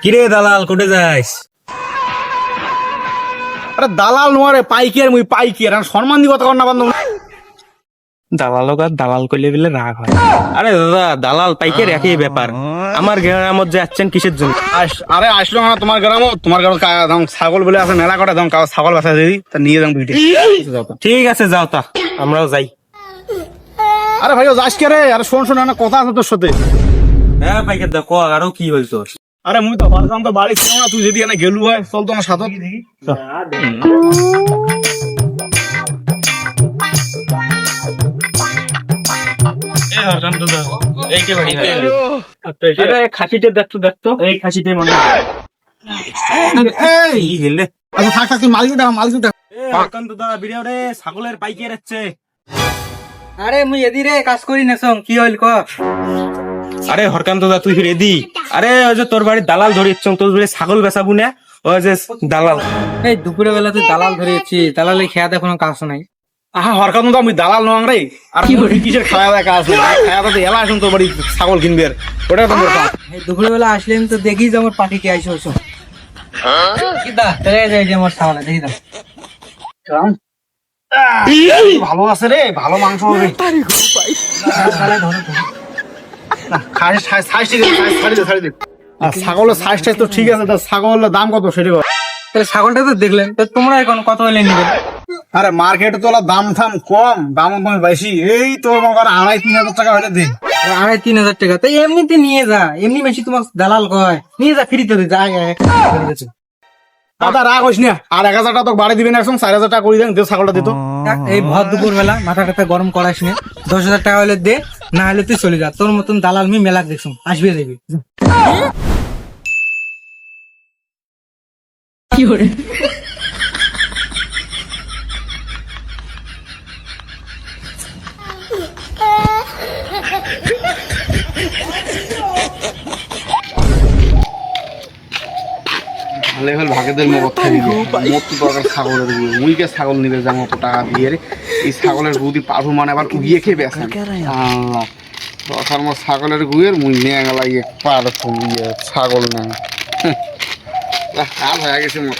কিরে দালাল কোটে যাস? আরে দালাল নোয়ারে পাইকার মুই পাইকার আর সম্মান দি কথা কর না বান্ধব। দালালক আর দালাল কইলে বলে রাগ হয়। আরে দাদা দালাল পাইকার একই ব্যাপার। আমার গ্রামের যে যাচ্ছেন কিসের জন্য? আরে আসলো না তোমার গ্রামও, তোমার গ্রাম ছাগল বলে আছে মেলা কটা দাম ছাগল বাসা দিই তা নিয়ে যাম ভিটে। ঠিক আছে যাও তা আমরাও যাই। আরে ভাই যাস কে রে? আরে শোন শোন না কথা আছে তোর সাথে। হ্যাঁ পাইকার দা কো আরো কি হইছো? আরে মুই তো ভাবলাম তো বাড়ি ছিল না, তুই যদি এনে গেলু হয় চল তো আমার সাথে। খাসিতে দেখতো এই খাসিতে মনে এই হেলে আচ্ছা থাক থাক, তুই মালিক দেখ মালিক দেখ। দাদা বিড়াও রে ছাগলের পাইকার যাচ্ছে। আরে মুই এদি রে কাজ করি না সং কি হইল ক? আরে হরকান্ত দা তুই রেডি? আরে ওই যে তোর বাড়ির দালাল ধরিয়েছ, তোর বাড়ি ছাগল বেচাবু না? ওই যে দালাল। এই দুপুরে বেলা তুই দালাল ধরেছি, দালালে খেয়াতে কোনো কাজ নাই। আহা হরকার তো আমি দালাল নং রে। আর কিসের খাওয়া দাওয়া কাজ নেই, খাওয়া দাওয়া এলা আসুন তোর বাড়ি ছাগল কিনবে ওটা তো দরকার। এই দুপুরে বেলা আসলে তো দেখি যে আমার পার্টি কে আইসো হইছো। কি দা চলে যাই যে আমার সামনে দেখি দা। ভালো আছে রে, ভালো মাংস হবে। ছাগলের সাইজ টাইজ তো ঠিক আছে, ছাগলের দাম কত সেটা বল। তাহলে ছাগলটা তো দেখলেন, তো তোমরা এখন কত হইলে নিবে? আরে মার্কেটে তো দাম থাম কম, দাম বেশি। এই তোর মনে কর 2,500-3,000 টাকা হলে দে। 2,500-3,000 টাকা তো এমনিতে নিয়ে যা, এমনি বেশি তোমার দালাল কয় নিয়ে যা ফ্রিতে দে যায়। দাদা রাগ হইস না, আর 1,000 টাকা তো বাড়ি দিবেন, একদম 4,000 টাকা করে দেন, দে ছাগলটা দিত। এই ভর দুপুর বেলা মাথা টাথা গরম করাস না, 10,000 টাকা হলে দে, না হলে তুই চলে যা। তোর মতন দালাল মি মেলা দেখছুম, আসবে দেখবি। ভালো হল ভাগেদের মত দরকার ছাগলের গুঁড়ো, মুইকে ছাগল নিবে যা মতো টাকা দিয়ে রে। এই ছাগলের গুদি পারফু মানে আবার উগিয়ে খেয়ে বেছেন। আল্লাহ দরকার মত ছাগলের গুয়ের মুই নিয়ে গেলা ইয়ে পারফু ইয়ে ছাগল নেন। আর হয়ে গেছে মত।